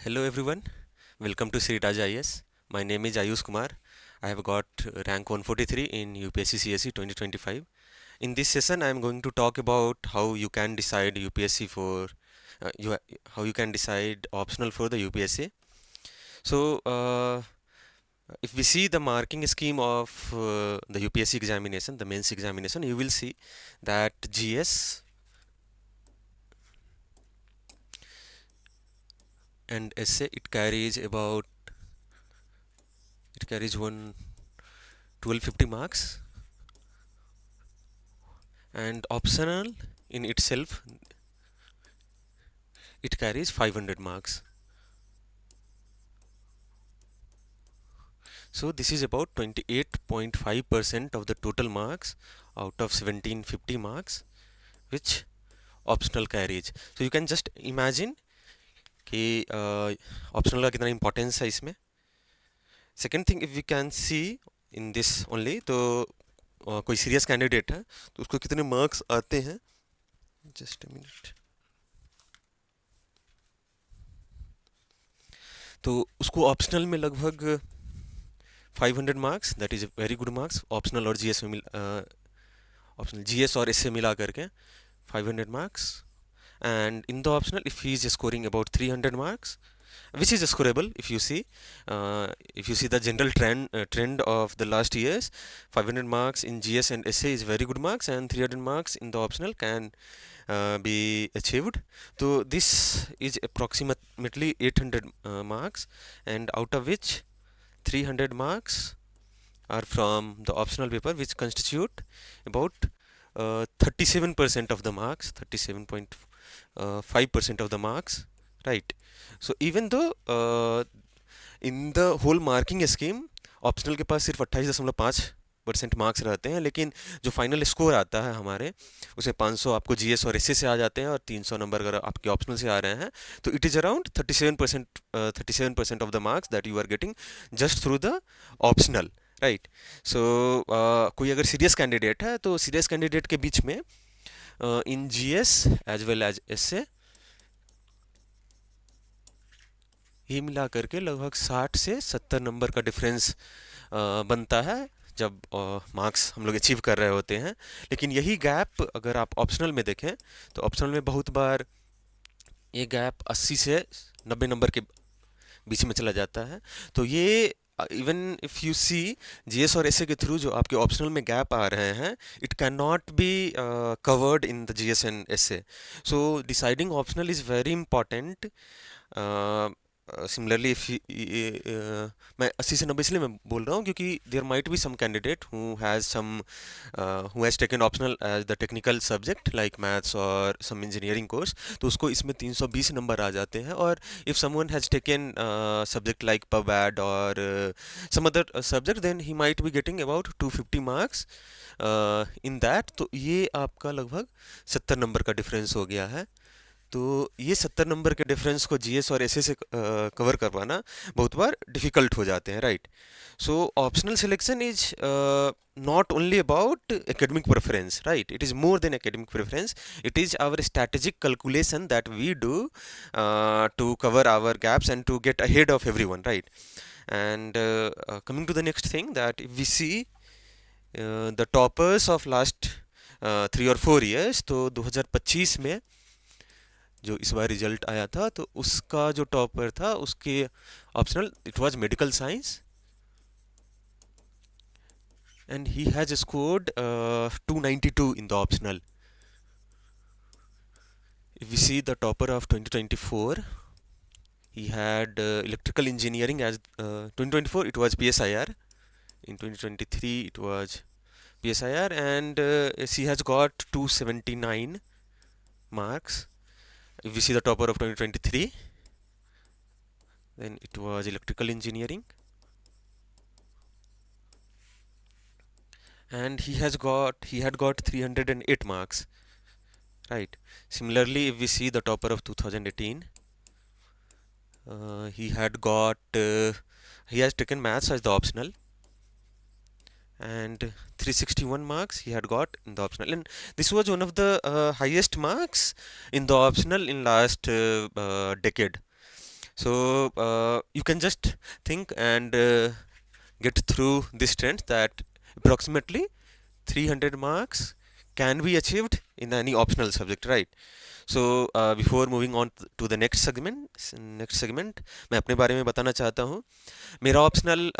Hello everyone, welcome to Sri Raj IS. My name is Ayush Kumar. I have got rank 143 in UPSC CSE 2025. In this session, I am going to talk about how you can decide UPSC for how you can decide optional for the UPSC. So, if we see the marking scheme of the UPSC examination, the mains examination, you will see that GS and essay it carries one 1250 marks, and optional in itself it carries 500 marks. So this is about 28.5% of the total marks out of 1750 marks which optional carries. So you can just imagine कि optional का कितना importance है इसमें. Second thing, if we can see in this only, तो कोई serious candidate है तो उसको कितने marks आते हैं. Just a minute. तो उसको ऑप्शनल में लगभग 500 marks, that is very good marks. Optional और जीएस में ऑप्शनल जीएस और इससे मिला करके 500 marks. And in the optional, if he is scoring about 300 marks, which is scorable, if you see the general trend of the last years, 500 marks in GS and essay is very good marks, and 300 marks in the optional can be achieved. So this is approximately 800 marks, and out of which 300 marks are from the optional paper, which constitute about 37% of the marks, 37.5% of the marks, right? So even though in the whole marking scheme optional के पास सिर्फ 28.5% marks रहते हैं, लेकिन जो final score आता है हमारे उसे 500 आपको जीएस और एसए से आ जाते हैं, और 300 नंबर अगर आपके ऑप्शनल से आ रहे हैं तो it is around 37% of the marks that you are getting just through the optional, right. So कोई अगर सीरियस कैंडिडेट है तो सीरियस कैंडिडेट के बीच में इन GS as well as SA ये मिला करके लगभग 60 से 70 नंबर का डिफरेंस बनता है जब मार्क्स हम लोग अचीव कर रहे होते हैं. लेकिन यही गैप अगर आप ऑप्शनल में देखें तो ऑप्शनल में बहुत बार ये गैप 80 से 90 नंबर के बीच में चला जाता है. तो ये even if you see GS और एसए के थ्रू जो आपके ऑप्शनल में गैप आ रहे हैं, it can not be covered in the GS and SA. So deciding optional is very important. Similarly मैं 80 से 90 इसलिए मैं बोल रहा हूँ क्योंकि there might be some candidate who has taken optional as the technical subject like maths और some engineering course, तो उसको इसमें 320 नंबर आ जाते हैं. और if someone has taken subject like PubAd और some other subject, then he might be getting about 250 marks in that. तो ये आपका लगभग 70 नंबर का डिफरेंस हो गया है. तो ये 70 नंबर के डिफरेंस को जीएस और एसए से कवर करवाना बहुत बार डिफ़िकल्ट हो जाते हैं, right. So optional selection is not only about academic preference, right? It is more than academic preference. It is our strategic calculation that we do to cover our gaps and to get ahead of everyone, right? And coming to the next thing, that if we see the toppers of last 3 or 4 years, तो 2025 में जो इस बार result आया था तो उसका जो topper था उसके optional it was medical science, and he has scored 292 in the optional. If we see the topper of 2024, he had electrical engineering as 2024 it was PSIR, in 2023 it was PSIR, and he has got 279 marks. If we see the topper of 2023, then it was electrical engineering, and he had got 308 marks, right. Similarly, if we see the topper of 2018, he had got he has taken maths as the optional, and 361 marks he had got in the optional, and this was one of the highest marks in the optional in last decade. So you can just think and get through this trend that approximately 300 marks can be achieved in any optional subject, right? So before moving on to the next segment मैं अपने बारे में बताना चाहता हूँ. मेरा optional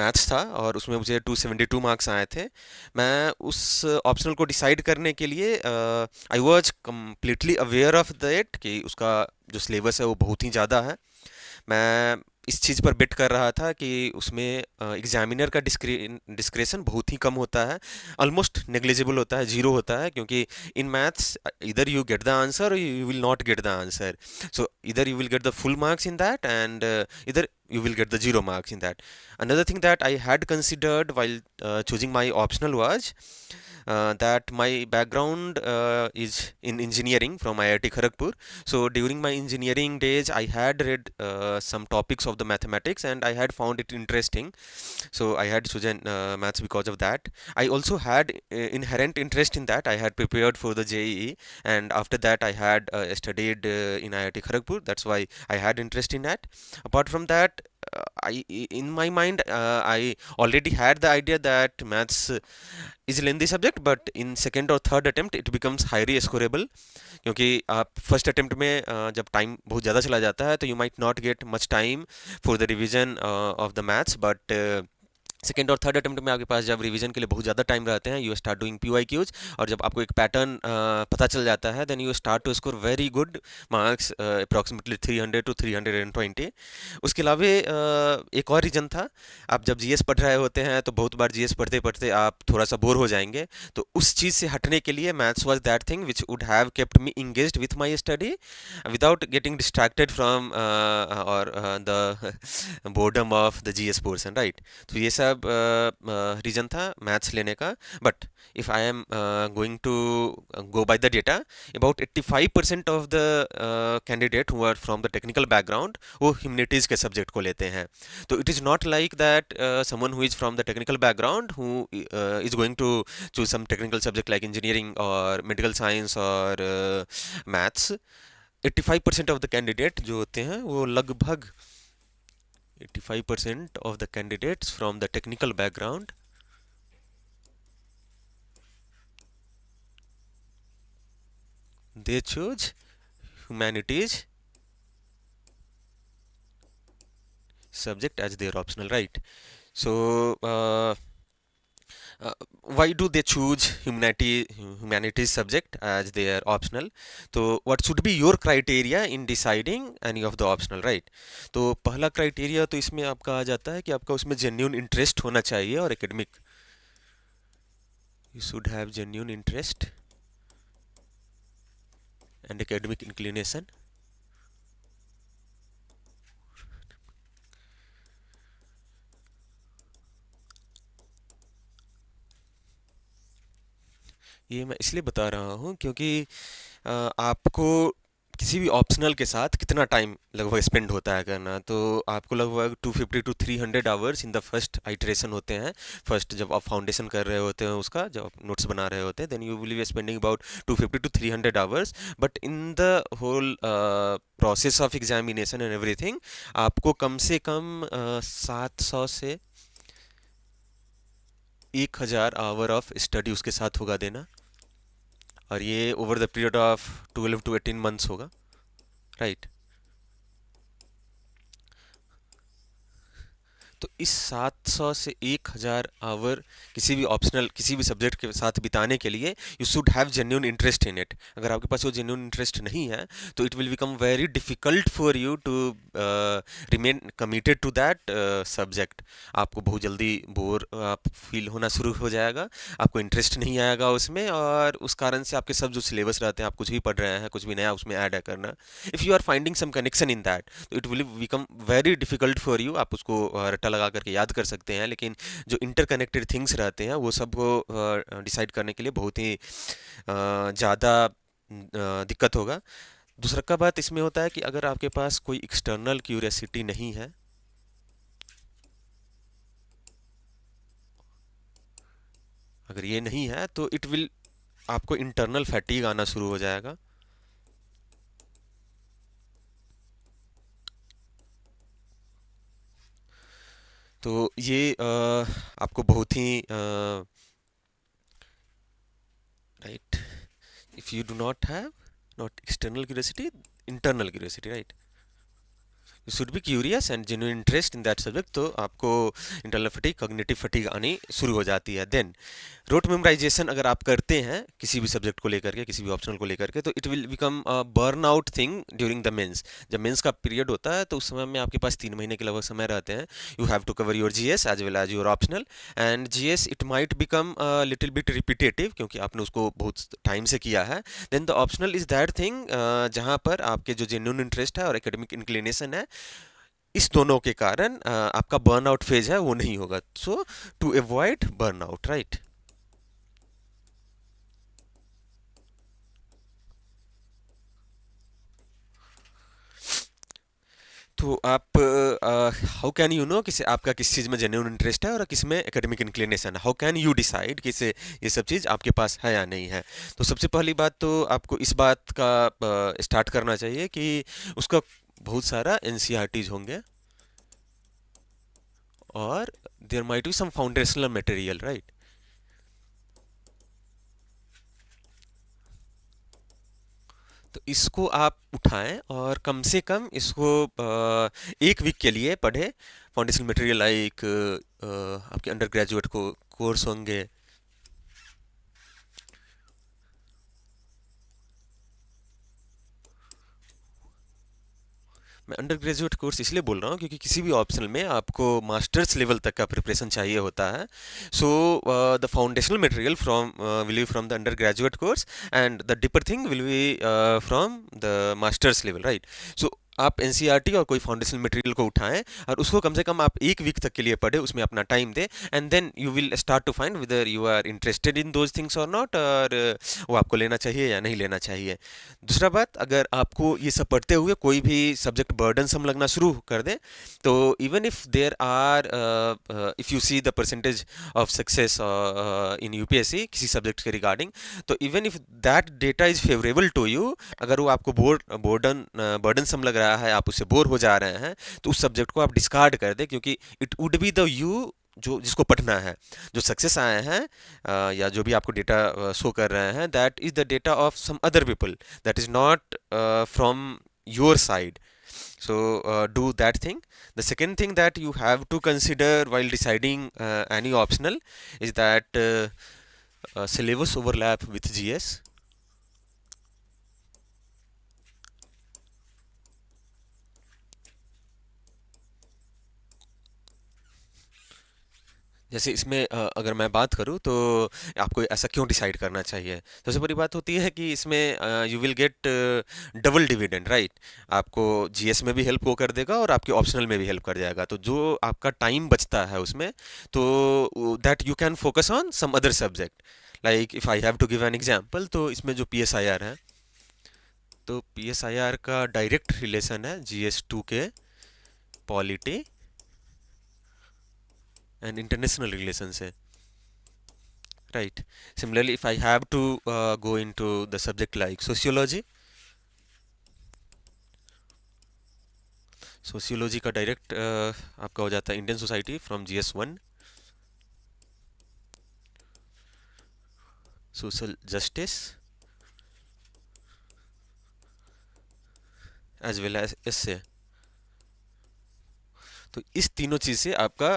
maths था और उसमें मुझे 272 मार्क्स आए थे. मैं उस ऑप्शनल को डिसाइड करने के लिए I was completely aware of that कि उसका जो सिलेबस है वो बहुत ही ज़्यादा है. मैं इस चीज़ पर बेट कर रहा था कि उसमें एग्जामिनर का डिस्क्रेशन बहुत ही कम होता है, ऑलमोस्ट नेग्लिजिबल होता है, जीरो होता है, क्योंकि इन मैथ्स इधर यू गेट द आंसर और you will not get the answer. So इधर you will get the full marks in that and इधर you will get the zero marks in that. Another thing that I had considered while choosing my optional was that my background is in engineering from IIT Kharagpur. So during my engineering days, I had read some topics of the mathematics and I had found it interesting. So I had chosen maths because of that. I also had inherent interest in that. I had prepared for the JEE, and after that I had studied in IIT Kharagpur. That's why I had interest in that. Apart from that, in my mind, I already had the idea that maths is a lengthy subject, but in second or third attempt it becomes highly scoreable, क्योंकि आप first attempt में जब time बहुत ज़्यादा चला जाता है तो you might not get much time for the revision of the maths. But second और थर्ड अटेम्प्ट में आपके पास जब रिवीजन के लिए बहुत ज़्यादा टाइम रहते हैं, यू स्टार्ट डूइंग PYQs, और जब आपको एक पैटर्न पता चल जाता है, then you start to score very good marks, approximately 300 to 320. उसके अलावा एक और रीज़न था. आप जब GS पढ़ रहे होते हैं तो बहुत बार GS पढ़ते पढ़ते आप थोड़ा सा बोर हो जाएंगे, तो उस चीज़ से हटने के लिए maths was that thing which would have kept me engaged with my study without getting distracted from और the boredom of the GS portion, right? तो ये सब रीज़न था मैथ्स लेने का. But if I am going to go by the data, about 85% of the candidate who are from the technical background वो humanities के subject को लेते हैं. तो it is not like that someone who is from the technical background who is going to choose some technical subject like engineering और medical science और maths. 85% of the candidate जो होते हैं वो लगभग 85% of the candidates from the technical background they choose humanities subject as their optional, right? So why do they choose humanities subject as their optional? तो what should be your criteria in deciding any of the optional, right? तो पहला criteria तो इसमें आपका आ जाता है कि आपका उसमें जेन्यून इंटरेस्ट होना चाहिए और academic. You should have genuine interest and academic inclination. ये मैं इसलिए बता रहा हूँ क्योंकि आपको किसी भी ऑप्शनल के साथ कितना टाइम लगभग स्पेंड होता है करना, तो आपको लगभग 250 to 300 hours in the first iteration होते हैं. फर्स्ट जब आप फाउंडेशन कर रहे होते हैं उसका, जब आप नोट्स बना रहे होते हैं, then you will be spending about 250 to 300 hours. But in the whole process of examination and everything आपको कम से कम 700 से 1000 आवर ऑफ स्टडी उसके साथ होगा देना, और ये over the period of 12 to 18 months होगा, राइट? तो इस 700 से 1000 आवर किसी भी ऑप्शनल किसी भी सब्जेक्ट के साथ बिताने के लिए you should have genuine interest in it. अगर आपके पास वो जेन्यून इंटरेस्ट नहीं है तो it will become very difficult for you to remain committed to that subject. आपको बहुत जल्दी बोर आप फील होना शुरू हो जाएगा, आपको इंटरेस्ट नहीं आएगा उसमें, और उस कारण से आपके सब जो सिलेबस रहते हैं, आप कुछ भी पढ़ रहे हैं, कुछ भी नया उसमें ऐड है करना, if you are finding some connection in that, तो it will become very difficult for you. आप उसको रट्टा लगा करके याद कर सकते हैं, लेकिन जो इंटरकनेक्टेड थिंग्स रहते हैं वो सबको डिसाइड करने के लिए बहुत ही ज़्यादा दिक्कत होगा. दूसरा का बात इसमें होता है कि अगर आपके पास कोई एक्सटर्नल क्यूरियसिटी नहीं है, अगर ये नहीं है तो इट विल आपको इंटरनल फैटीग आना शुरू हो जाएगा. तो ये आपको बहुत ही right, if you do not have not external curiosity, internal curiosity, right, you should be curious and genuine interest in that subject, तो आपको इंटरनल फटीग, कॉग्निटिव फटीग आनी शुरू हो जाती है। देन रोट मेमोराइजेशन अगर आप करते हैं किसी भी सब्जेक्ट को लेकर के, किसी भी ऑप्शनल को लेकर के, तो it will become a burn out thing during the mains. जब मेंस का पीरियड होता है तो उस समय में आपके पास 3 महीने के लगभग समय रहते हैं। You have to cover your GS as well as your optional, and GS it might become little bit repetitive क्योंकि आपने उसको बहुत टाइम से किया है। Then the optional is that thing जहाँ पर आपके जो जेन्युइन इंटरेस्ट है और एकेडमिक इंक्लिनेशन है, इस दोनों के कारण आपका बर्नआउट फेज है वो नहीं होगा। सो टू अवॉइड बर्नआउट, राइट। तो आप हाउ कैन यू नो कि आपका किस चीज़ में जेन्युइन इंटरेस्ट है और किस में एकेडमिक इंक्लिनेशन है? हाउ कैन यू डिसाइड कि से ये सब चीज़ आपके पास है या नहीं है? तो सबसे पहली बात तो आपको इस बात का स्टार्ट करना चाहिए कि उसका बहुत सारा एनसीईआरटीज होंगे और there might be some foundational material, right. तो इसको आप उठाएं और कम से कम इसको 1 वीक के लिए पढ़ें। फाउंडेशन मटेरियल लाइक आपके अंडर ग्रेजुएट को कोर्स होंगे। मैं अंडर ग्रेजुएट कोर्स इसलिए बोल रहा हूँ क्योंकि किसी भी ऑप्शनल में आपको मास्टर्स लेवल तक का प्रिपरेशन चाहिए होता है। So the foundational material from will be from the undergraduate course and the deeper thing will be from the masters level, right. So आप एनसीईआरटी और कोई फाउंडेशनल मटेरियल को उठाएं और उसको कम से कम आप 1 वीक तक के लिए पढ़े, उसमें अपना टाइम दें, and then you will start to find whether you are interested in those things और नॉट, और वो आपको लेना चाहिए या नहीं लेना चाहिए। दूसरा बात, अगर आपको ये सब पढ़ते हुए कोई भी सब्जेक्ट बर्डनसम लगना शुरू कर दे, तो even if there are if you see the percentage of success in UPSC किसी सब्जेक्ट के रिगार्डिंग, तो even if that data is favourable to you, अगर वो आपको बर्डनसम लग रहा है, आप उससे बोर हो जा रहे हैं, तो उस सब्जेक्ट को आप डिस्कार्ड कर दें, क्योंकि it would be the you जो जिसको पढ़ना है। जो सक्सेस आए हैं या जो भी आपको डेटा शो कर रहे हैं, that is the data of some other people, that is not from your side. So do that thing. The second thing that you have to consider while deciding any optional is that syllabus overlap with GS. जैसे इसमें अगर मैं बात करूँ तो आपको ऐसा क्यों डिसाइड करना चाहिए? सबसे बड़ी बात होती है कि इसमें you will gate double dividend, right. आपको जीएस में भी हेल्प वो कर देगा और आपके ऑप्शनल में भी हेल्प कर जाएगा। तो जो आपका टाइम बचता है उसमें, तो that you can focus on some other subject. Like if I have to give an example, तो इसमें जो पीएसआईआर है, तो पीएसआईआर का डायरेक्ट रिलेशन है जीएस 2 के पॉलिटी एंड इंटरनेशनल रिलेशन से, right. Similarly, if I have to go into the subject like sociology, sociology का डायरेक्ट आपका हो जाता है Indian society from GS 1, social justice as well as S. तो इस तीनों चीज़ से आपका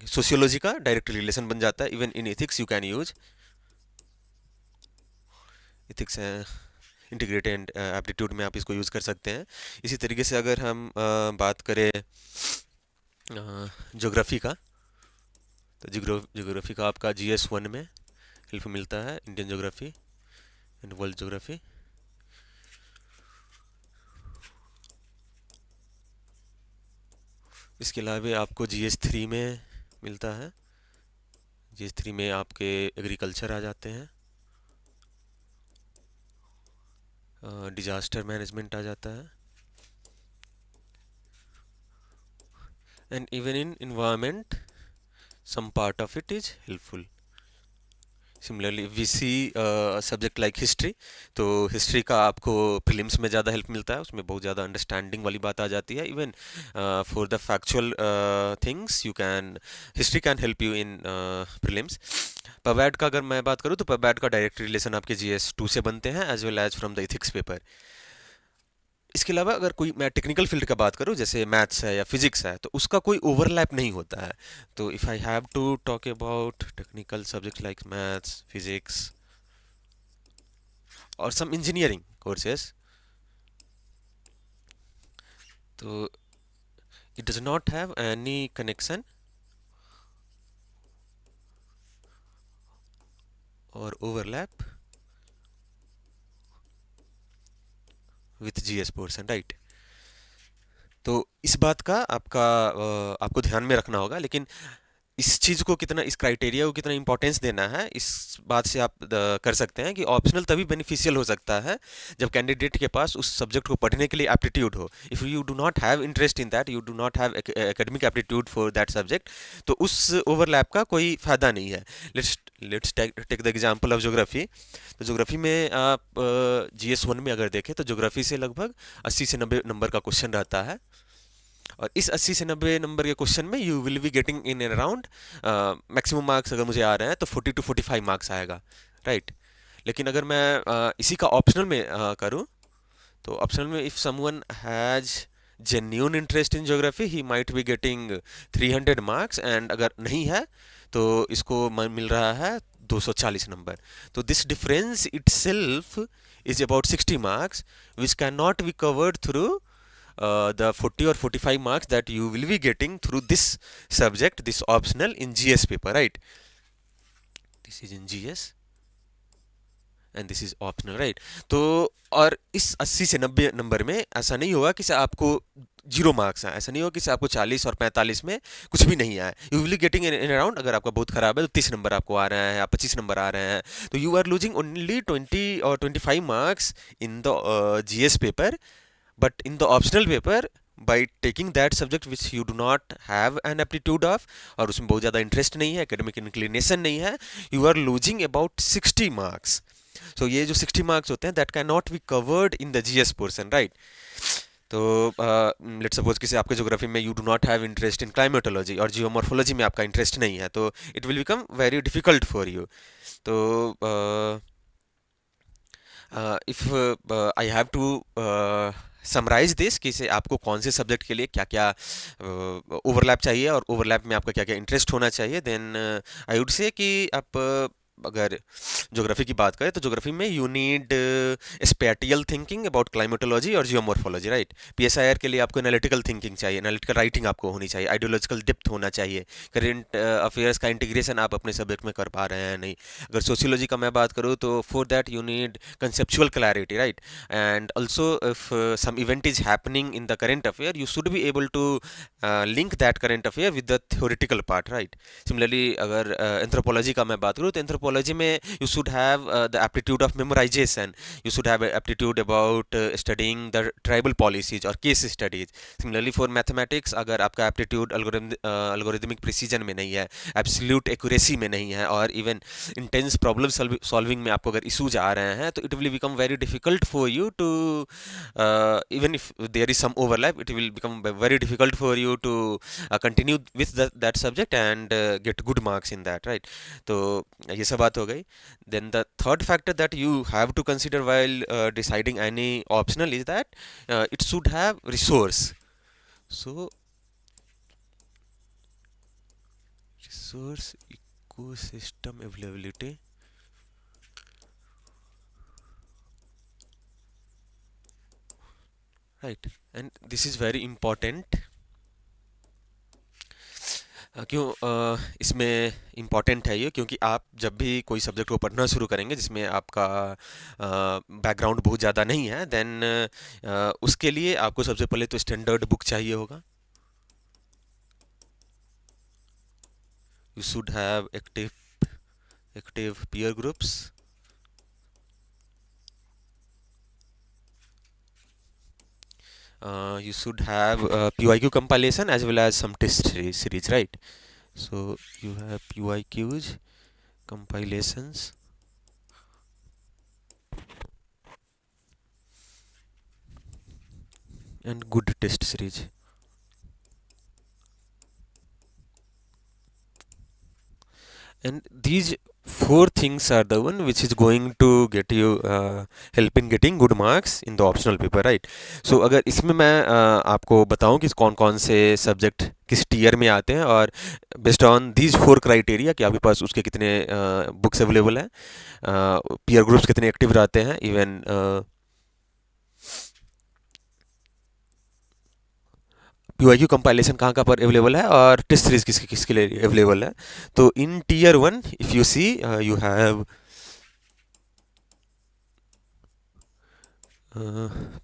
सोशियोलॉजी का डायरेक्ट रिलेशन बन जाता है। Even in ethics you can use ethics, integrated aptitude में आप इसको यूज़ कर सकते हैं। इसी तरीके से अगर हम बात करें ज्योग्राफी का, तो ज्योग्राफी का आपका GS 1 में हेल्प मिलता है, Indian geography and world geography. इसके अलावा आपको GS 3 में मिलता है। GS 3 में आपके एग्रीकल्चर आ जाते हैं, डिजास्टर मैनेजमेंट आ जाता है, and even in environment some part of it is helpful. Similarly we see subject like history, तो हिस्ट्री का आपको प्रीलिम्स में ज़्यादा हेल्प मिलता है, उसमें बहुत ज़्यादा अंडरस्टैंडिंग वाली बात आ जाती है। Even for the factual things you can, history can help you in prelims. PubAd का अगर मैं बात करूँ तो पबैट का डायरेक्ट रिलेशन आपके GS 2 से बनते हैं as well as from the ethics paper. इसके अलावा अगर कोई मैं टेक्निकल फील्ड का बात करूं जैसे मैथ्स है या फिजिक्स है तो उसका कोई ओवरलैप नहीं होता है। तो if I have to talk about technical subject like maths, physics और सम इंजीनियरिंग कोर्सेज, तो it does not have any connection और overlap with GS portion, right. तो इस बात का आपको ध्यान में रखना होगा। लेकिन इस चीज़ को कितना, इस क्राइटेरिया को कितना इंपॉर्टेंस देना है, इस बात से आप कर सकते हैं कि ऑप्शनल तभी बेनिफिशियल हो सकता है जब कैंडिडेट के पास उस सब्जेक्ट को पढ़ने के लिए एप्टीट्यूड हो। If you do not have interest in that, you do not have academic aptitude for that subject, तो उस ओवरलैप का कोई फ़ायदा नहीं है। Let's let's take the example of geography. तो ज्योग्राफी में आप GS 1 में अगर देखें तो ज्योग्राफी से लगभग 80 से 90 नंबर का क्वेश्चन रहता है। और इस 80 से 90 नंबर के क्वेश्चन में you will be getting in and around, maximum marks अगर मुझे आ रहे हैं तो 40 to 45 मार्क्स आएगा, राइट। लेकिन अगर मैं इसी का ऑप्शनल में करूँ तो ऑप्शनल में if someone has genuine interest in geography he might be getting 300 marks, and अगर नहीं है तो इसको मिल रहा है 240 नंबर। तो this difference itself is about 60 marks which can not be covered through the 40 or 45 marks that you will be getting through this subject, this optional in GS paper, right? This is in GS and this is optional, right. तो और इस 80 से 90 number में ऐसा नहीं होगा कि आपको 0 मार्क्स आए, ऐसा नहीं होगा कि आपको 40 और 45 में कुछ भी नहीं आए। You will getting in around, अगर आपका बहुत खराब है तो 30 नंबर आपको आ रहे हैं या 25 नंबर आ रहे हैं, तो यू आर लूजिंग ओनली 20 और 25 marks in the GS paper. but in the optional paper, by taking that subject which you do not have an aptitude of, और उसमें बहुत ज़्यादा इंटरेस्ट नहीं है, academic inclination नहीं है, you are losing about 60 marks. So ये जो 60 marks होते हैं that cannot be covered in the GS portion, right? तो लेट्स सपोज किसी आपके ज्योग्राफी में you do not have interest in climatology और जियोमॉर्फोलॉजी में आपका इंटरेस्ट नहीं है, तो it will become very difficult for you. तो if I have to summarise this कि से आपको कौन से सब्जेक्ट के लिए क्या क्या ओवरलैप चाहिए और ओवरलैप में आपका क्या क्या इंटरेस्ट होना चाहिए, देन आई वुड से कि आप अगर ज्योग्राफी की बात करें तो ज्योग्राफी में you need spatial thinking about climatology और जियोमॉर्फोलॉजी, राइट। PSIR के लिए आपको एनालिटिकल थिंकिंग चाहिए, एनालिटिकल राइटिंग आपको होनी चाहिए, आइडियोलॉजिकल डेप्थ होना चाहिए, करेंट अफेयर्स का इंटीग्रेशन आप अपने सब्जेक्ट में कर पा रहे हैं नहीं। अगर सोशियोलॉजी का मैं बात करूँ तो for that you need conceptual clarity, right. And also if some event is happening in the current affair you should be able to link that current affair with the theoretical part, right. Similarly अगर anthropology का मैं बात करूँ तो anthropology में you should have the aptitude of memorization, you should have aptitude about studying the tribal policies or case studies. Similarly for mathematics अगर आपका aptitude algorithmic precision में नहीं है, absolute accuracy में नहीं है, और even intense problem solving में आपको अगर issues आ रहे हैं तो it will become very difficult for you to even if there is some overlap it will become very difficult for you to continue with that subject and get good marks in that, right? तो ये सब बात हो गई। Then the third factor that you have to consider while deciding any optional is that it should have resource. So resource ecosystem availability, right, and this is very important। क्यों इसमें important है ये, क्योंकि आप जब भी कोई सब्जेक्ट को पढ़ना शुरू करेंगे जिसमें आपका बैकग्राउंड बहुत ज़्यादा नहीं है, देन उसके लिए आपको सबसे पहले तो स्टैंडर्ड बुक चाहिए होगा। You should have active peer groups, you should have PYQ compilation as well as some test series, right? So you have PYQs, compilations and good test series. And these four things are the one which is going to get you help in getting good marks in the optional paper, right? So अगर इसमें मैं आपको बताऊं कि कौन कौन से subject किस टीयर में आते हैं, और based on these four criteria कि आपके पास उसके कितने बुक्स अवेलेबल हैं, पीयर ग्रुप्स कितने एक्टिव रहते हैं, इवन पीवाईक्यू कंपाइलेशन कहाँ कहाँ पर अवेलेबल है, और टेस्ट सीरीज किसके किसके लिए अवेलेबल है. तो in tier one if you see you have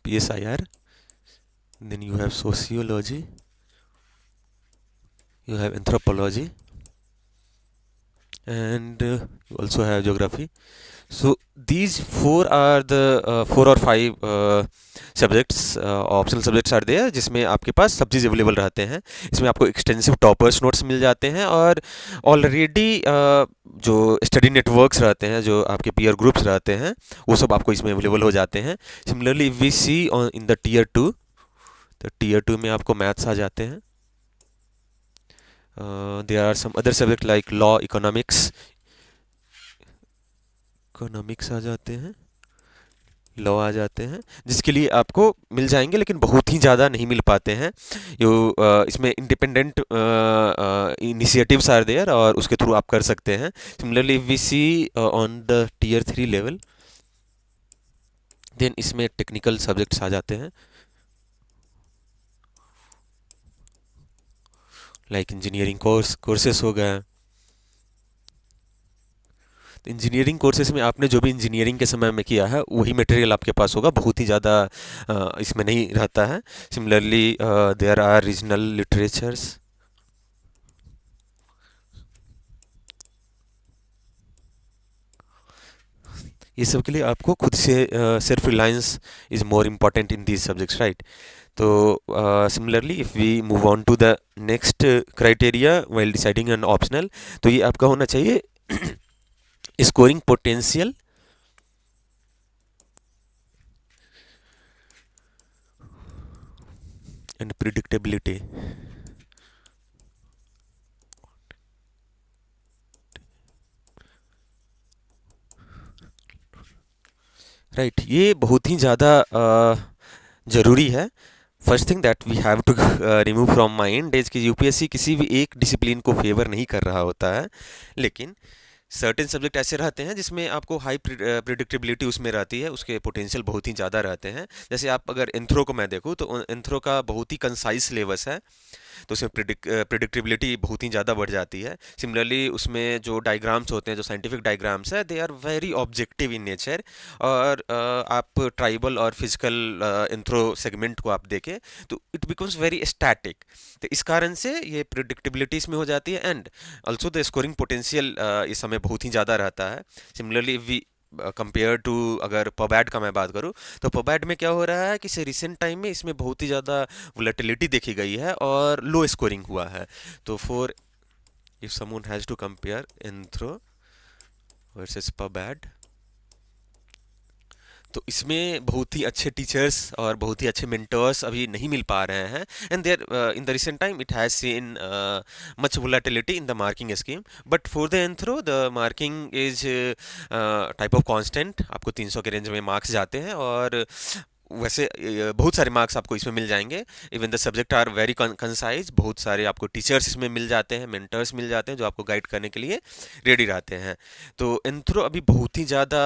PSIR, then you have sociology, you have anthropology, and you also have geography. So these four are the 4 or 5 subjects, optional subjects are there, जिसमें आपके पास सब चीज़ available रहते हैं. इसमें आपको extensive toppers notes मिल जाते हैं, और ऑलरेडी जो स्टडी नेटवर्क्स रहते हैं, जो आपके पीयर ग्रुप्स रहते हैं, वो सब आपको इसमें अवेलेबल हो जाते हैं. Similarly we see on in the tier two, तो टीयर टू में आपको मैथ्स आ जाते हैं. There are some other subject like law, economics, economics आ जाते हैं, लॉ आ जाते हैं, जिसके लिए आपको मिल जाएंगे लेकिन बहुत ही ज़्यादा नहीं मिल पाते हैं. इसमें इंडिपेंडेंट इनिशिएटिव्स आर देयर, और उसके थ्रू आप कर सकते हैं. Similarly we see on the tier 3 level, then इसमें टेक्निकल सब्जेक्ट्स आ जाते हैं, लाइक इंजीनियरिंग कोर्सेस हो गए. तो इंजीनियरिंग कोर्सेज में आपने जो भी इंजीनियरिंग के समय में किया है वही मटेरियल आपके पास होगा, बहुत ही ज़्यादा इसमें नहीं रहता है. Similarly there are regional literatures, ये सब के लिए आपको खुद से self reliance is more important in these subjects, right. तो similarly if we move on to the next criteria while deciding an optional, तो ये आपका होना चाहिए scoring potential and predictability. Right, ये बहुत ही ज़्यादा ज़रूरी है. First thing that we have to remove from mind is कि यूपीएससी किसी भी एक डिसिप्लिन को फेवर नहीं कर रहा होता है, लेकिन सर्टेन सब्जेक्ट ऐसे रहते हैं जिसमें आपको हाई प्रिडिक्टेबिलिटी उसमें रहती है, उसके पोटेंशियल बहुत ही ज़्यादा रहते हैं. जैसे आप अगर एंथ्रो को मैं देखूँ तो एंथ्रो का बहुत ही कंसाइज सिलेबस है, तो उसमें प्रिडिक्टेबिलिटी बहुत ही ज़्यादा बढ़ जाती है. सिमिलरली उसमें जो डायग्राम्स होते हैं, जो साइंटिफिक डायग्राम्स है, they are very objective in nature. और आप ट्राइबल और फिजिकल एंथ्रो सेगमेंट को आप देखें तो इट बिकम्स वेरी स्टैटिक. तो इस कारण से ये प्रिडिक्टेबिलिटी इसमें हो जाती है, and also the scoring potential इस समय बहुत ही ज़्यादा रहता है. सिमिलरली वी कंपेयर टू, अगर पबैड का मैं बात करूँ, तो पबैड में क्या हो रहा है कि रिसेंट टाइम में इसमें बहुत ही ज़्यादा वोलेटिलिटी देखी गई है और लो स्कोरिंग हुआ है. तो for if someone has to compare anthro versus pub ad, तो इसमें बहुत ही अच्छे टीचर्स और बहुत ही अच्छे मेंटर्स अभी नहीं मिल पा रहे हैं. And there in the recent time it has seen much volatility in the marking scheme. But for the anthro the marking is type of constant, आपको 300 के रेंज में मार्क्स जाते हैं, और वैसे बहुत सारे मार्क्स आपको इसमें मिल जाएंगे. Even the subject are very concise, बहुत सारे आपको टीचर्स इसमें मिल जाते हैं, मेंटर्स मिल जाते हैं जो आपको गाइड करने के लिए रेडी रहते हैं. तो एंथ्रो अभी बहुत ही ज़्यादा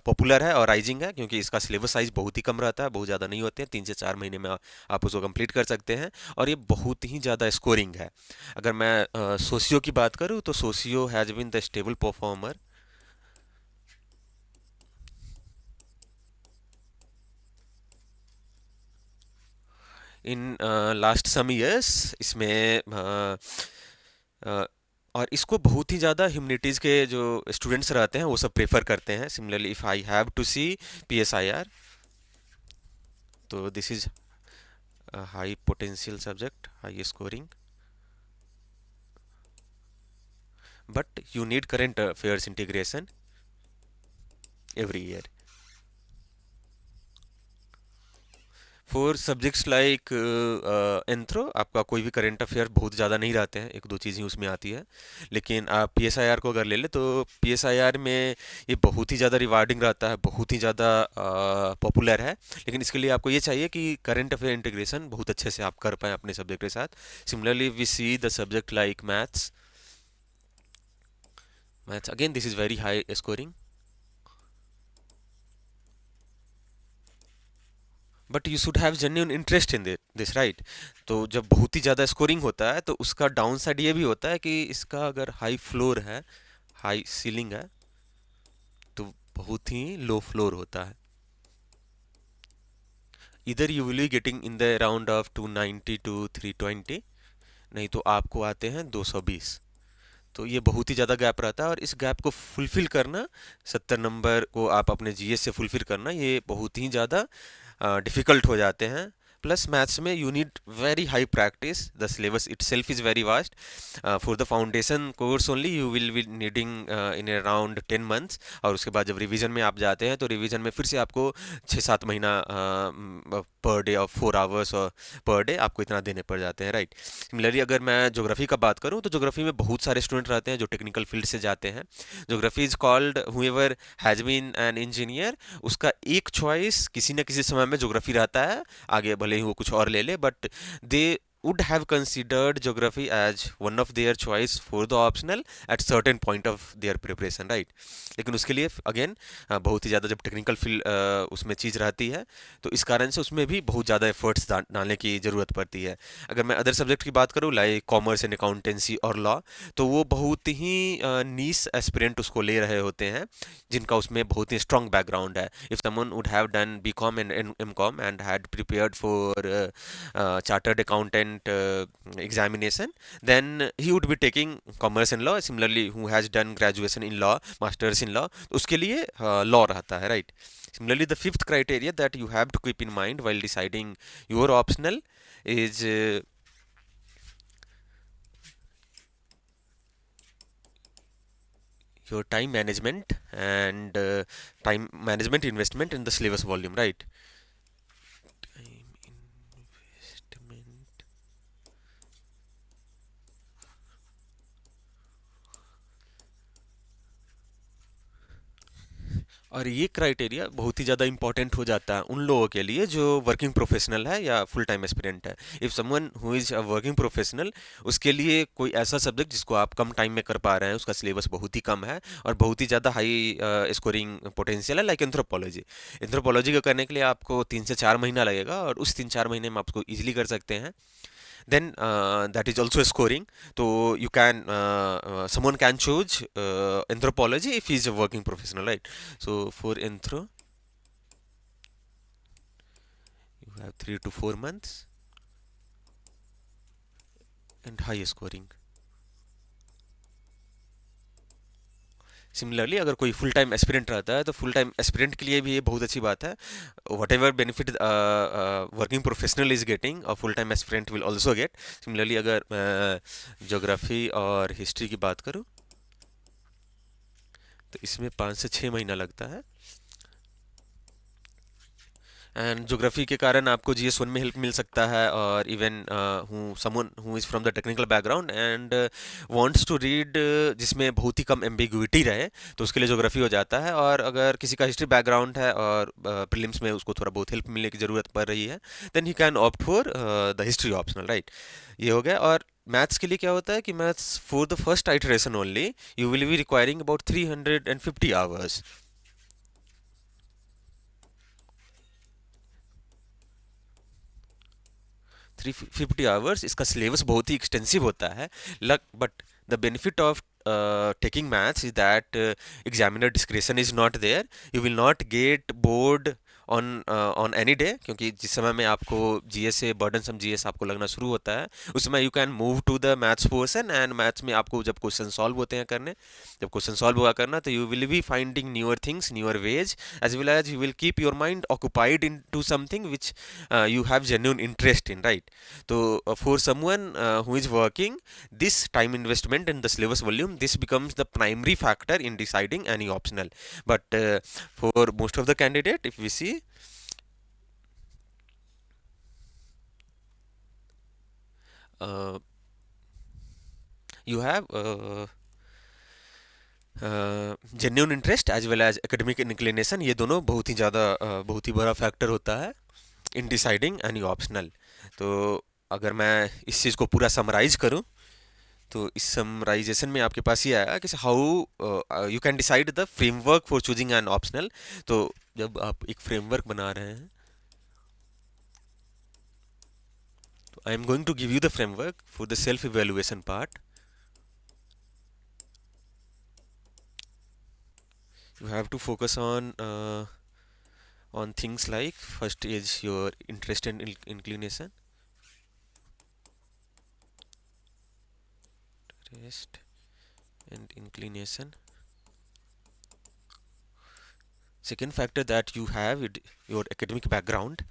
पॉपुलर है और राइजिंग है, क्योंकि इसका सिलेबस साइज बहुत ही कम रहता है, बहुत ज़्यादा नहीं होते हैं, 3 से 4 महीने में आप उसको कंप्लीट कर सकते हैं, और ये बहुत ही ज़्यादा स्कोरिंग है. अगर मैं सोशियो की बात करूँ तो socio has been the stable performer in last some years. इसमें अ, और इसको बहुत ही ज़्यादा ह्यूमनिटीज़ के जो स्टूडेंट्स रहते हैं वो सब प्रेफर करते हैं. Similarly if I have to see PSIR, तो this is high potential subject, high scoring. but you need current affairs integration every year. For subjects like anthro आपका कोई भी करंट अफेयर बहुत ज़्यादा नहीं रहते हैं, एक दो चीज़ ही उसमें आती है। लेकिन आप पीएसआईआर को अगर ले ले तो पीएसआईआर में ये बहुत ही ज़्यादा रिवार्डिंग रहता है, बहुत ही ज़्यादा पॉपुलर है। लेकिन इसके लिए आपको ये चाहिए कि करंट अफेयर इंटीग्रेशन बहुत अच्छे से आप कर पाएँ अपने सब्जेक्ट के साथ। Similarly we see the subject like maths. Maths again this is very high scoring, but you should have genuine interest in this, right. तो जब बहुत ही ज़्यादा स्कोरिंग होता है तो उसका डाउन साइड ये भी होता है कि इसका अगर हाई फ्लोर है, हाई सीलिंग है, तो बहुत ही लो फ्लोर होता है। इधर you will be getting in the around of 290 to 320, नहीं तो आपको आते हैं 220। तो ये बहुत ही ज़्यादा गैप रहता है, और इस गैप को फुलफिल करना, 70 नंबर को आप अपने जीएस से फुलफिल करना, ये बहुत ही ज़्यादा डिफ़िकल्ट हो जाते हैं। प्लस मैथ्स में you need very high practice, the syllabus itself is very vast. For the foundation course only you will be needing in around 10 months, और उसके बाद जब रिवीजन में आप जाते हैं तो रिवीजन में फिर से आपको 6-7 महीना पर डे और 4 आवर्स और पर डे आपको इतना देने पड़ जाते हैं, राइट। सिमिलरली अगर मैं ज्योग्राफी का बात करूं तो ज्योग्राफी में बहुत सारे स्टूडेंट रहते हैं जो टेक्निकल फील्ड से जाते हैं। Geography is called whoever has been an engineer, उसका एक चॉइस किसी न किसी समय में ज्योग्राफी रहता है, आगे भले ही वो कुछ और ले ले, but they would have considered geography as one of their choice for the optional at certain point of their preparation, right। लेकिन उसके लिए अगेन बहुत ही ज़्यादा जब टेक्निकल फील्ड उसमें चीज़ रहती है तो इस कारण से उसमें भी बहुत ज़्यादा एफर्ट्स डालने की ज़रूरत पड़ती है। अगर मैं अदर सब्जेक्ट की बात करूँ लाइक कॉमर्स एंड अकाउंटेंसी और लॉ, तो वो बहुत ही नीस एस्पिरेंट उसको ले रहे होते हैं जिनका उसमें बहुत ही स्ट्रॉन्ग बैकग्राउंड है। If someone would have done BCom and MCom and had prepared for chartered accountant examination, then he would be taking commerce and law. Similarly who has done graduation in law, masters in law, तो उसके लिए law रहता है, right। Similarly the fifth criteria that you have to keep in mind while deciding your optional is your time management and time management investment in the syllabus volume, right। Time investment, और ये criteria बहुत ही ज़्यादा important हो जाता है उन लोगों के लिए जो वर्किंग प्रोफेशनल है या फुल टाइम एस्पिरेंट है। If someone who is a working professional, उसके लिए कोई ऐसा सब्जेक्ट जिसको आप कम टाइम में कर पा रहे हैं, उसका सिलेबस बहुत ही कम है और बहुत ही ज़्यादा हाई स्कोरिंग पोटेंशियल है, लाइक एंथ्रोपोलॉजी। एंथ्रोपोलॉजी को करने के लिए आपको 3 से 4 महीना लगेगा और उस 3-4 महीने में आपको ईजिली कर सकते हैं। Then that is also scoring, so you can someone can choose anthropology if he is a working professional, right। So for anthro you have 3 to 4 months and high scoring। Similarly अगर कोई full time aspirant रहता है तो full time aspirant के लिए भी ये बहुत अच्छी बात है। Whatever benefit working professional is getting, और full time aspirant will also get. Similarly अगर जोग्राफी और हिस्ट्री की बात करूँ तो इसमें 5 से 6 महीना लगता है। एंड ज्योग्राफी के कारण आपको जीएस 1 में हेल्प मिल सकता है, और even who someone who is from the technical background and wants to read जिसमें बहुत ही कम एम्बिग्विटी रहे, तो उसके लिए ज्योग्राफी हो जाता है। और अगर किसी का हिस्ट्री बैकग्राउंड है और प्रीलिम्स में उसको थोड़ा बहुत हेल्प मिलने की ज़रूरत पड़ रही है, then he can opt for the history optional, right. ये हो गया। और मैथ्स के लिए क्या होता है कि maths for the first iteration only you will be requiring about 350 hours. 350 hours, इसका सिलेबस बहुत ही एक्सटेंसिव होता है। But the benefit of taking maths is that examiner discretion is not there, you will not get bored on any day, क्योंकि जिस समय में आपको GS से बर्डनसम जीएस आपको लगना शुरू होता है, उस समय you can move to the maths portion, and maths में आपको जब क्वेश्चन सॉल्व होते हैं करने, जब क्वेश्चन सॉल्व हुआ करना, तो you will be finding newer things, newer ways, as well as you will keep your mind occupied into something which you have genuine interest in, right? So for someone who is working, this time investment in the syllabus volume, this becomes the primary factor in deciding any optional. But for most of the candidate, if we see, uh, you have genuine interest as well as academic inclination, ये दोनों बहुत ही ज़्यादा बहुत ही बड़ा factor होता है in deciding any optional. तो अगर मैं इस चीज़ को पूरा समराइज करूं, तो इस समराइजेशन में आपके पास ये आया कि how you can decide the framework for choosing an optional. तो जब आप एक फ्रेमवर्क बना रहे हैं, तो I am going to give you the framework for the self evaluation part. You have to focus on things like, first is your interest and inclination, interest and inclination. Second factor that you have it, your academic background.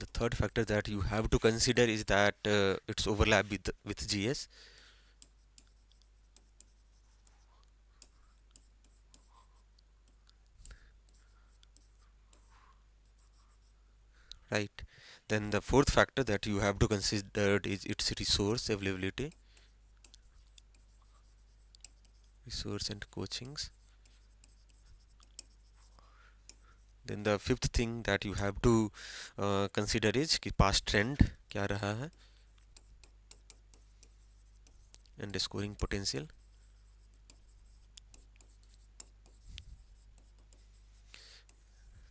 The third factor that you have to consider is that its overlap with GS. Right. Then the fourth factor that you have to consider is its resource availability, resource and coachings. Then the fifth thing that you have to consider is कि past trend क्या रहा है, and the scoring potential.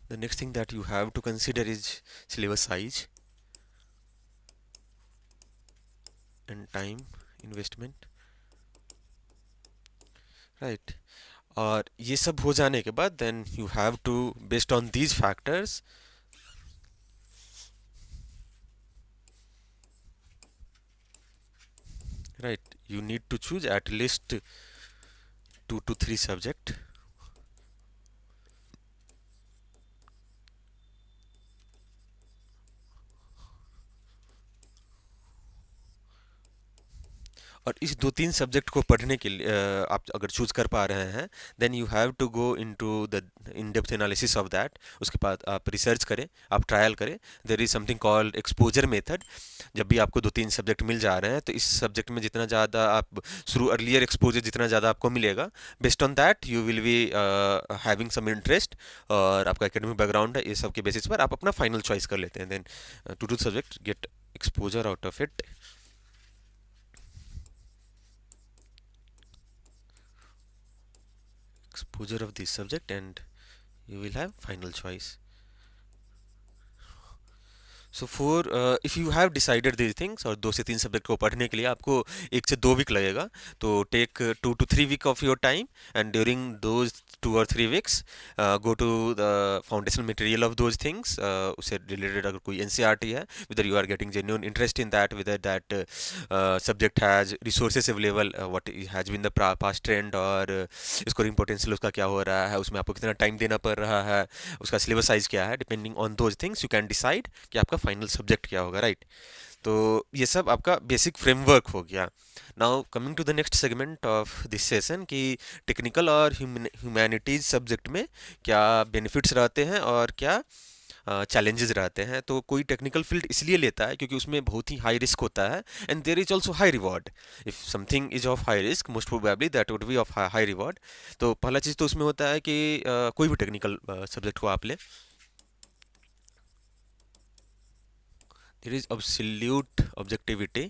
The next thing that you have to consider is syllabus size and time investment. Right. और ये सब हो जाने के बाद, then you have to, based on these factors, right, you need to choose at least 2 to 3 subject. और इस 2-3 subject को पढ़ने के लिए आप अगर चूज कर पा रहे हैं, then you have to go into the in depth analysis of that. उसके बाद आप रिसर्च करें, आप ट्रायल करें. There is something called exposure method. जब भी आपको 2-3 सब्जेक्ट मिल जा रहे हैं, तो इस सब्जेक्ट में जितना ज़्यादा आप थ्रू अर्लियर एक्सपोजर जितना ज़्यादा आपको मिलेगा, based on that you will be having some interest, और आपका एकेडमिक बैकग्राउंड है, ये सब के बेसिस पर आप अपना फाइनल चॉइस कर लेते हैं. Then to subject get exposure out of it. Exposure of this subject, and you will have final choice. So for if you have decided these things, और 2 से 3 सब्जेक्ट को पढ़ने के लिए आपको 1 से 2 वीक लगेगा, तो take 2 to 3 week of your time, and during those 2 or 3 weeks go to the foundation material of those things. उससे रिलेटेड अगर कोई एनसीईआरटी है, whether you are getting genuine interest in that, whether that subject has resources available, what has been the past trend, और scoring potential उसका क्या हो रहा है, उसमें आपको कितना टाइम देना पड़ रहा है, उसका सिलेबस साइज क्या है. Depending on those things you can decide कि आपका फाइनल सब्जेक्ट क्या होगा. राइट. तो ये सब आपका बेसिक फ्रेमवर्क हो गया. Now coming to the next segment of this session, कि टेक्निकल और ह्यूमैनिटीज सब्जेक्ट में क्या बेनिफिट्स रहते हैं और क्या चैलेंजेस रहते हैं. तो कोई टेक्निकल फील्ड इसलिए लेता है क्योंकि उसमें बहुत ही हाई रिस्क होता है, and there is also high reward. If something is of high risk, most probably that would be of high reward. तो पहला चीज़ तो उसमें होता है कि कोई भी टेक्निकल सब्जेक्ट को आप ले, there is absolute objectivity.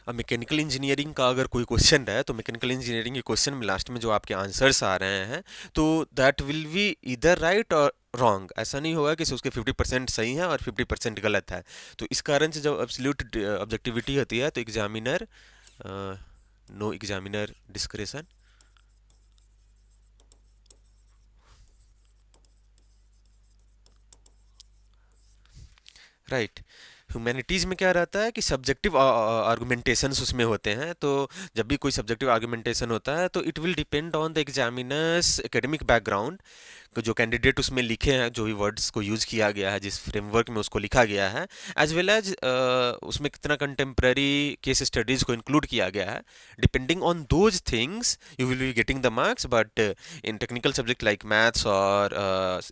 अब मैकेनिकल इंजीनियरिंग का अगर कोई क्वेश्चन है, तो मैकेनिकल इंजीनियरिंग के क्वेश्चन में लास्ट में जो आपके आंसर्स आ रहे हैं, तो दैट विल बी इधर राइट और रॉन्ग, ऐसा नहीं होगा कि उसके 50% सही है और 50% गलत है। तो इस कारण से जब एब्सोल्यूट ऑब्जेक्टिविटी होती है तो examiner, no examiner discretion, right. Humanities में क्या रहता है कि सब्जेक्टिव आर्गुमेंटेशंस उसमें होते हैं, तो जब भी कोई सब्जेक्टिव आर्गुमेंटेशन होता है तो it will depend on the examiners academic background, जो कैंडिडेट उसमें लिखे हैं, जो भी वर्ड्स को यूज़ किया गया है, जिस फ्रेमवर्क में उसको लिखा गया है, एज वेल एज उसमें कितना कंटेम्प्रेरी केस स्टडीज़ को इंक्लूड किया गया है। Depending on those things you will be getting the marks. But in technical subject like maths और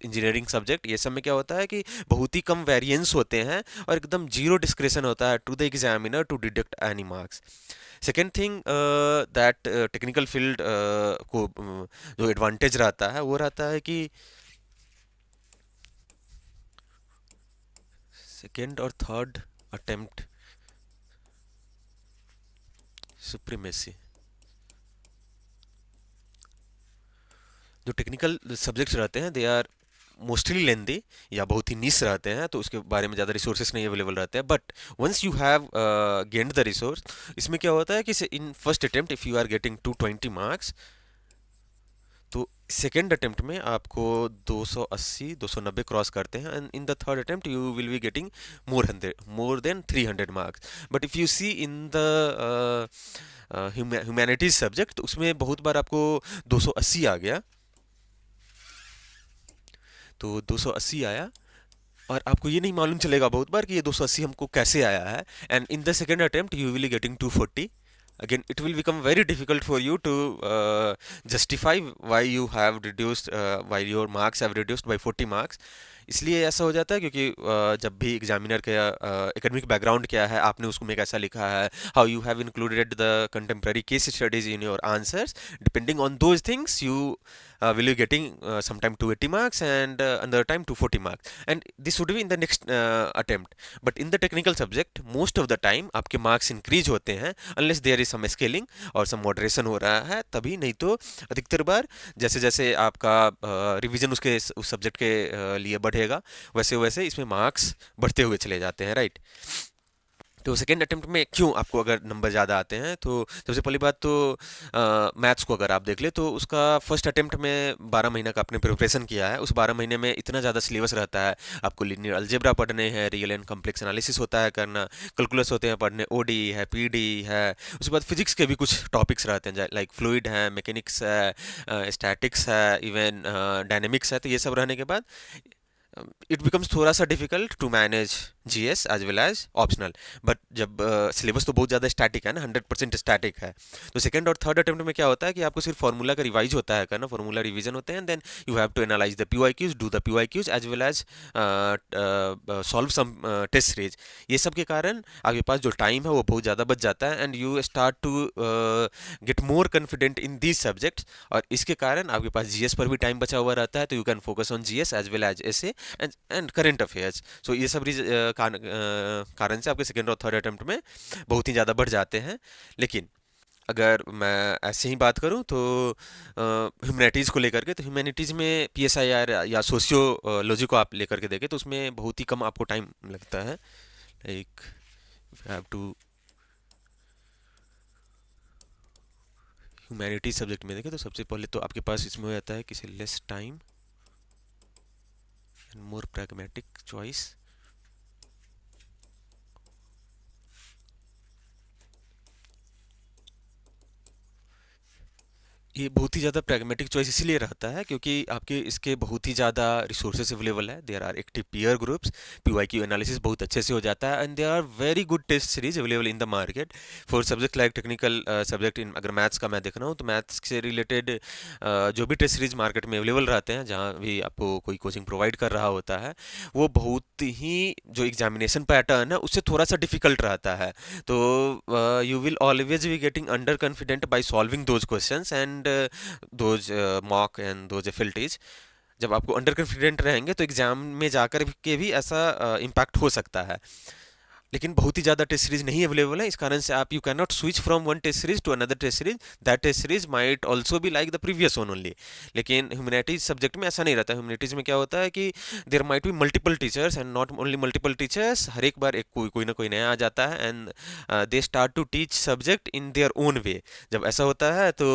इंजीनियरिंग सब्जेक्ट, ये सब में क्या होता है कि बहुत ही कम वेरिएंस होते हैं और एकदम जीरो डिस्क्रिशन होता है to the examiner to deduct any marks. Second thing that technical field को जो एडवांटेज रहता है वो रहता है कि सेकेंड और थर्ड अटेम्प्ट सुप्रीमेसी। जो टेक्निकल सब्जेक्ट्स रहते हैं दे आर मोस्टली लेंदी या बहुत ही निश रहते हैं, तो उसके बारे में ज़्यादा रिसोर्सेस नहीं अवेलेबल रहते हैं। But once you have gained the resource, इसमें क्या होता है कि in first attempt if you are getting 220 marks, तो सेकेंड अटेम्प्ट में आपको 280 290 क्रॉस करते हैं, and in the third attempt you will be getting more than 300 marks. But if you see in the humanities subject, तो उसमें बहुत बार आपको 280 आ गया, तो 280 आया और आपको ये नहीं मालूम चलेगा बहुत बार कि ये 280 हमको कैसे आया है। And in the second attempt you will getting 240, again it will become very difficult for you to justify why you have reduced why your marks have reduced by 40 marks। इसलिए ऐसा हो जाता है क्योंकि जब भी एग्जामिनर का एकेडमिक बैकग्राउंड क्या है, आपने उसको में कैसा लिखा है, how you have included the contemporary case studies in your answers, depending on those things you will you getting sometime 280 marks and another time 240 marks, and this would be in the next attempt। but in the technical subject most of the time आपके marks increase होते हैं unless there is some scaling और some moderation हो रहा है तभी, नहीं तो अधिकतर बार जैसे जैसे आपका रिवीजन उसके उस सब्जेक्ट के लिए बढ़ेगा वैसे वैसे इसमें मार्क्स बढ़ते हुए चले जाते हैं, राइट। तो सेकेंड अटेम्प्ट में क्यों आपको अगर नंबर ज़्यादा आते हैं, तो सबसे पहली बात तो मैथ्स को अगर आप देख ले तो उसका फर्स्ट अटेम्प्ट में 12 महीना का आपने प्रिपरेशन किया है, उस 12 महीने में इतना ज़्यादा सिलेबस रहता है, आपको लीनियर अलजेब्रा पढ़ने हैं, रियल एंड कम्प्लेक्स एनालिसिस होता है करना, कैलकुलस होते हैं पढ़ने, ओडी है, पीडी है, उसके बाद फिजिक्स के भी कुछ टॉपिक्स रहते हैं लाइक फ्लूइड है, मैकेनिक्स है, स्टैटिक्स है, इवन डायनेमिक्स है। तो ये सब रहने के बाद इट बिकम्स थोड़ा सा difficult to manage GS as well as optional. But जब सिलेबस तो बहुत ज़्यादा स्टैटिक है ना, 100% स्टैटिक है, तो सेकंड और थर्ड अटेम्प्ट में क्या होता है कि आपको सिर्फ फार्मूला का रिवाइज होता है करना, फार्मूला रिवीजन होते हैं, then you have to analyse the PYQs, do the PYQs as well as solve some test series. ये सब के कारण आपके पास जो टाइम है वो बहुत ज़्यादा बच जाता है, and you start to get more confident in these subjects, और इसके कारण आपके पास जीएस पर भी टाइम बचा हुआ रहता है, तो you can focus on GS as well as essay and current affairs. So ये सब कारण से आपके सेकेंड और थर्ड अटेम्प्ट में बहुत ही ज़्यादा बढ़ जाते हैं। लेकिन अगर मैं ऐसे ही बात करूं तो ह्यूमैनिटीज़ को लेकर के, तो ह्यूमैनिटीज़ में पीएसआईआर या सोशियोलॉजी को आप लेकर के देखें तो उसमें बहुत ही कम आपको टाइम लगता है, like have to humanities subject में देखें तो सबसे पहले तो आपके पास इसमें हो जाता है किसी less time and more pragmatic choice. ये बहुत ही ज़्यादा प्रैग्मेटिक चॉइस इसीलिए रहता है क्योंकि आपके इसके बहुत ही ज़्यादा रिसोर्सेज अवेलेबल है, there are active peer groups, PYQ analysis बहुत अच्छे से हो जाता है, and there are very good test series available in the market for subject like technical subject. In अगर मैथ्स का मैं देख रहा हूँ तो मैथ्स से रिलेटेड जो भी टेस्ट सीरीज मार्केट में अवेलेबल रहते हैं, जहाँ भी आपको कोई कोचिंग प्रोवाइड कर रहा होता है, वो बहुत ही जो एग्जामिनेशन पैटर्न है उससे थोड़ा सा डिफिकल्ट रहता है। तो you will always be getting under confident by solving those questions and those mock and those abilities. जब आपको अंडर कॉन्फिडेंट रहेंगे तो एग्जाम में जाकर के भी ऐसा इम्पैक्ट हो सकता है। लेकिन बहुत ही ज़्यादा टेस्ट सीरीज नहीं अवेलेबल है, इस कारण से आप you can not switch from one test series to another test series, that test series might also be like the previous one only. लेकिन ह्यूमैनिटीज सब्जेक्ट में ऐसा नहीं रहता। ह्यूमैनिटीज में क्या होता है कि there might be multiple teachers and not only multiple teachers, हर एक बार एक कोई कोई ना कोई नया आ जाता है and they start to teach subject in their own way. जब ऐसा होता है तो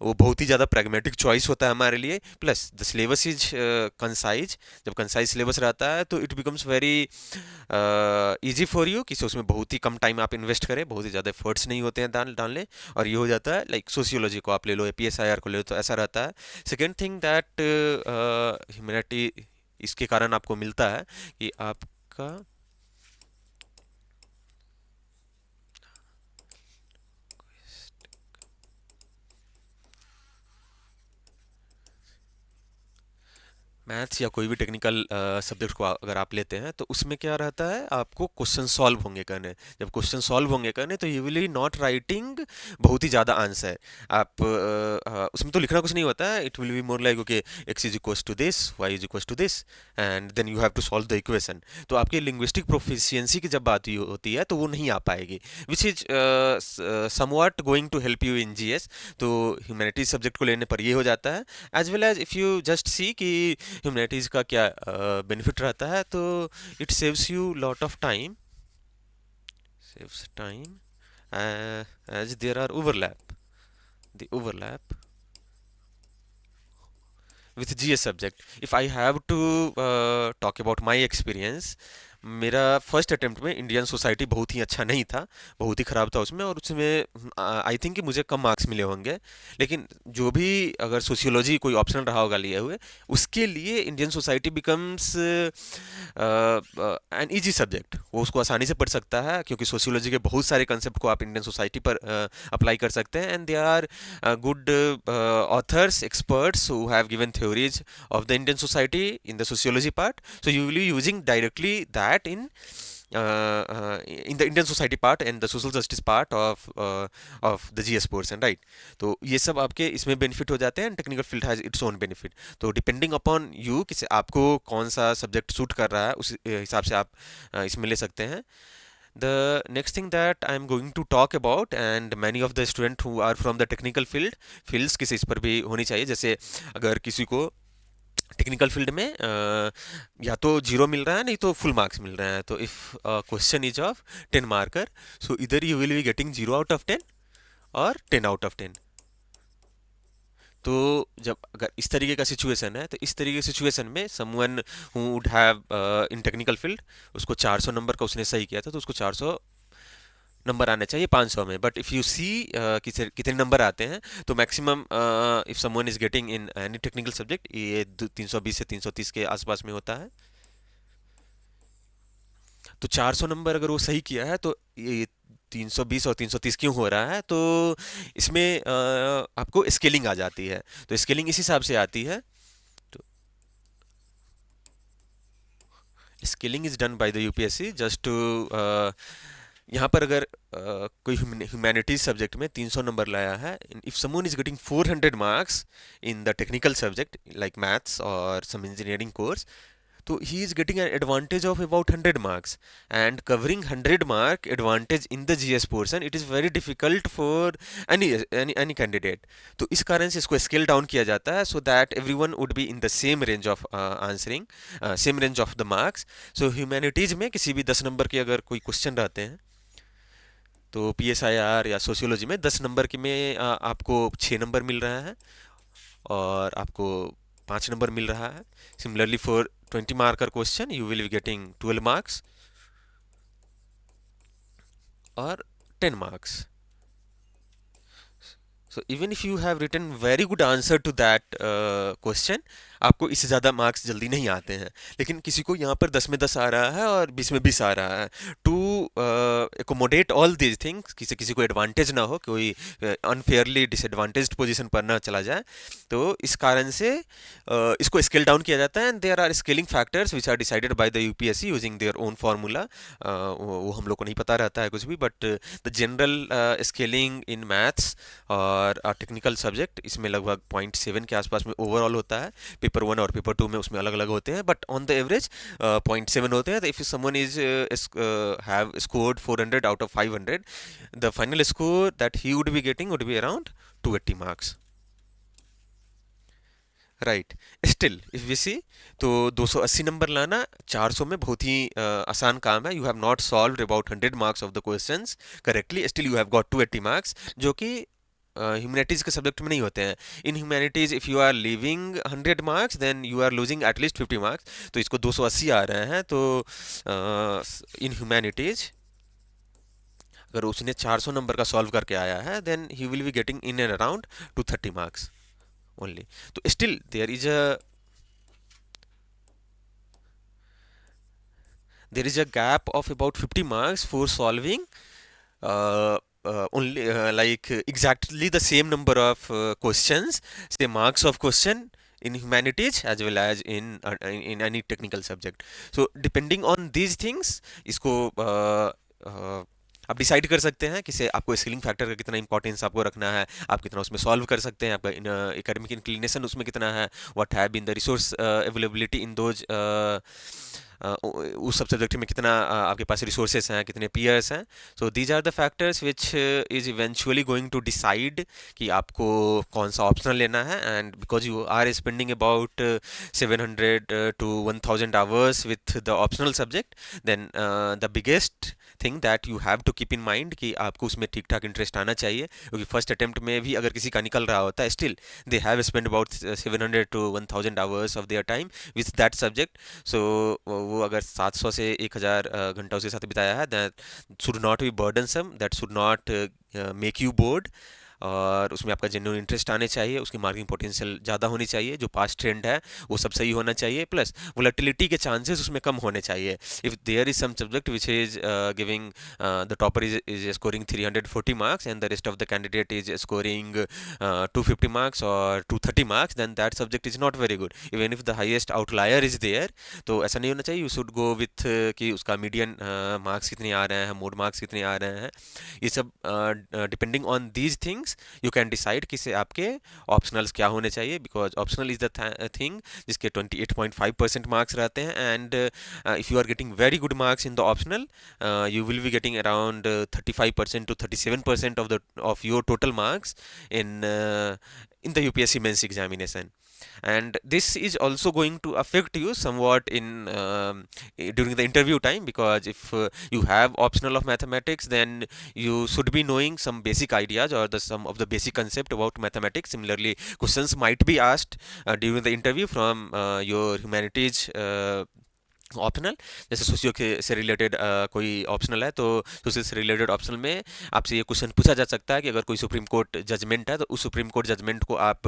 वो बहुत ही ज़्यादा प्रैग्मेटिक चॉइस होता है हमारे लिए, plus the syllabus is concise. जब कंसाइज सिलेबस रहता है तो it becomes very easy for you, कि उसमें बहुत ही कम टाइम आप इन्वेस्ट करें, बहुत ही ज़्यादा एफर्ट्स नहीं होते हैं डालने। और ये हो जाता है लाइक सोशियोलॉजी को आप ले लो या PSIR को ले लो तो ऐसा रहता है। सेकेंड थिंग दैट ह्यूमैनिटी इसके कारण आपको मिलता है कि आपका मैथ्स या कोई भी टेक्निकल सब्जेक्ट को अगर आप लेते हैं तो उसमें क्या रहता है, आपको क्वेश्चन सॉल्व होंगे करने। जब क्वेश्चन सॉल्व होंगे करने तो you will B not writing बहुत ही ज़्यादा आंसर। आप उसमें तो लिखना कुछ नहीं होता है, it will be more like okay X is equals to this, Y is equals to this, and then you have to solve the equation. तो आपकी लिंग्विस्टिक प्रोफिशिएंसी की जब बात होती है तो वो नहीं आ पाएगी, which is somewhat going to help you in GS। तो ह्यूमैनिटीज सब्जेक्ट को लेने पर ये हो जाता है। As well as if you just see कि ह्यूमैनिटीज़ का क्या बेनिफिट रहता है, तो it saves you lot of time, saves time as there are overlap, the overlap with GS subject. If I have to talk about my experience, मेरा first attempt में Indian society बहुत ही अच्छा नहीं था, बहुत ही ख़राब था उसमें, और उसमें आई थिंक कि मुझे कम मार्क्स मिले होंगे। लेकिन जो भी अगर सोशियोलॉजी कोई ऑप्शनल रहा होगा लिए हुए, उसके लिए Indian society becomes an easy subject. वो उसको आसानी से पढ़ सकता है क्योंकि सोशियोलॉजी के बहुत सारे कंसेप्ट को आप इंडियन सोसाइटी पर अप्लाई कर सकते हैं, and they are good authors, experts who have given theories of the Indian society in the sociology part. So you will be using directly that in the Indian society part and the social justice part of the GS portion, right? तो ये सब आपके इसमें benefit हो जाते हैं, and technical field has its own benefit. तो depending upon you कि आपको कौन सा सब्जेक्ट सूट कर रहा है, उस हिसाब से आप इसमें ले सकते हैं। The next thing that I'm going to talk about, and many of the students who are from the technical fields किसी इस पर भी होनी चाहिए। जैसे अगर किसी को टेक्निकल फील्ड में या तो जीरो मिल रहा है, नहीं तो फुल मार्क्स मिल रहे हैं, तो if question is of 10 marker, so इधर you will be getting 0 out of 10 और 10 आउट ऑफ 10। तो जब अगर इस तरीके का सिचुएशन है, तो इस तरीके की सिचुएशन में someone who would have in technical field, उसको 400 नंबर का उसने सही किया था तो उसको 400 नंबर आने चाहिए 500 में। बट इफ़ यू सी कितने नंबर आते हैं, तो maximum if someone is getting in any technical subject ये 320 से 330 के आसपास में होता है। तो 400 नंबर अगर वो सही किया है तो ये 320 और 330 क्यों हो रहा है, तो इसमें आपको स्केलिंग आ जाती है। तो स्केलिंग इस हिसाब से आती है, तो scaling is done by the UPSC just to यहाँ पर अगर कोई ह्यूमैनिटीज सब्जेक्ट में 300 नंबर लाया है, if someone is getting 400 marks in the technical subject like maths और सम इंजीनियरिंग कोर्स, तो he is getting an advantage of about 100 marks, and covering 100 mark advantage in the GS portion it is very difficult for any candidate. तो इस कारण से इसको scale down किया जाता है, so that everyone would be in the same range of answering, same range of the marks. So humanities में किसी भी 10 नंबर के अगर कोई क्वेश्चन रहते हैं, तो PSIR या सोशियोलॉजी में 10 नंबर के में आपको 6 नंबर मिल रहा है और आपको 5 नंबर मिल रहा है। Similarly for 20 marker question you will be getting 12 marks और 10 marks. So even if you have written very good answer to that question, आपको इससे ज़्यादा मार्क्स जल्दी नहीं आते हैं। लेकिन किसी को यहाँ पर 10 में 10 आ रहा है और 20 में 20 आ रहा है, to accommodate all these things, किसी किसी को एडवांटेज ना हो, कोई अनफेयरली डिसएडवांटेज्ड पोजीशन पर ना चला जाए, तो इस कारण से इसको स्केल डाउन किया जाता है। And there are scaling factors which are decided by the UPSC using their own formula. वो हम लोग को नहीं पता रहता है कुछ भी, but the general scaling in maths और टेक्निकल सब्जेक्ट इसमें लगभग 0.7 के आसपास में ओवरऑल होता है। पेपर 1 और पेपर 2 में उसमें अलग अलग होते हैं, बट ऑन द एवरेज 0.7 होते हैं। If someone is have scored 400 out of 500, the final score that he would be getting would be around 280 marks, right. Still if we see, तो 280 नंबर लाना 400 में बहुत ही आसान काम है। You have not solved about 100 marks of the questions correctly, still you have got 280 marks, जो कि humanities के सब्जेक्ट में नहीं होते हैं। In humanities if you are living 100 marks then you are losing at least 50 marks, तो इसको 280 आ रहे हैं। तो इन ह्यूमैनिटीज़ अगर उसने 400 नंबर का सॉल्व करके आया है, then he will be getting in and around 230 marks only. तो still there is a gap of about 50 marks for solving only like exactly the same number of questions, same marks of question in humanities as well as in any technical subject. So depending on these things, इसको आप decide कर सकते हैं कि से आपको skilling factor का कितना इंपॉर्टेंस आपको रखना है, आप कितना उसमें सॉल्व कर सकते हैं, आपका एकेडमिक इंक्लिनेशन उसमें कितना है, what have been the resource availability in those उस सब सब्जेक्ट में कितना आपके पास रिसोर्सेज हैं, कितने पीयर्स हैं। So these are the factors which is eventually going to decide कि आपको कौन सा ऑप्शनल लेना है। And because you are spending about 700 to 1000 hours with the optional subject, then the biggest thing that you have to keep in mind कि आपको उसमें ठीक ठाक इंटरेस्ट आना चाहिए, क्योंकि फर्स्ट अटेम्प्ट में भी अगर किसी का निकल रहा होता है, still they have spend about 700 to 1000 hours of their time with that subject. So वो अगर 700 से 1000 घंटा उसके साथ बिताया है, that should not be burdensome, that should not make you board, और उसमें आपका जेन्युइन इंटरेस्ट आने चाहिए, उसकी मार्किंग पोटेंशियल ज़्यादा होनी चाहिए, जो पास्ट ट्रेंड है वो सब सही होना चाहिए, प्लस वोलेटिलिटी के चांसेस उसमें कम होने चाहिए। If there is some subject which is giving the topper is scoring 340 marks and the rest of the candidate is scoring 250 marks और 230 marks, then that subject is not very good even if the highest outlier is there. तो ऐसा नहीं होना चाहिए। You should go with कि उसका median marks कितने आ रहे हैं, मोड मार्क्स कितने आ रहे हैं, ये सब depending on these things you can decide कि से आपके ऑप्शनल्स क्या होने चाहिए, because optional is the thing जिसके 28.5% मार्क्स रहते हैं। And if you are getting very good marks in the optional, you will be getting around 35% to 37% of your total marks in the UPSC mains examination. And this is also going to affect you somewhat in during the interview time, because if you have optional of mathematics, then you should be knowing some basic ideas or some of the basic concept about mathematics. Similarly, questions might be asked during the interview from your humanities optional, जैसे socio के से related कोई optional है, तो socio से related optional में आपसे ये क्वेश्चन पूछा जा सकता है कि अगर कोई सुप्रीम कोर्ट जजमेंट है, तो उस सुप्रीम कोर्ट जजमेंट को आप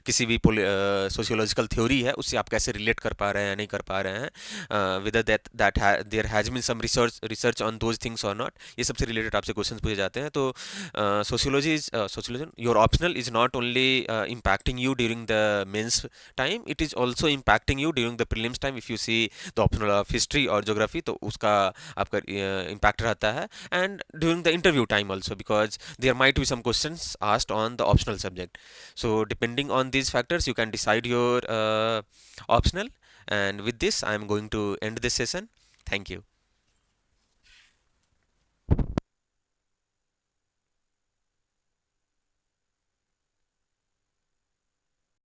किसी भी सोशियोलॉजिकल थ्योरी है उससे आप कैसे रिलेट कर पा रहे हैं या नहीं कर पा रहे हैं, whether that there has been some research on those things और नॉट, ये सबसे रिलेटेड आपसे क्वेश्चन पूछे जाते हैं। तो sociology your optional is not only impacting you during the mains time, it is also impacting you during the prelims time. If you see the optional of history और geography, तो उसका आपका impact रहता है। And during the interview time also, because there might be some questions asked on the optional subject. So depending on these factors you can decide your optional, and with this I am going to end this session. Thank you.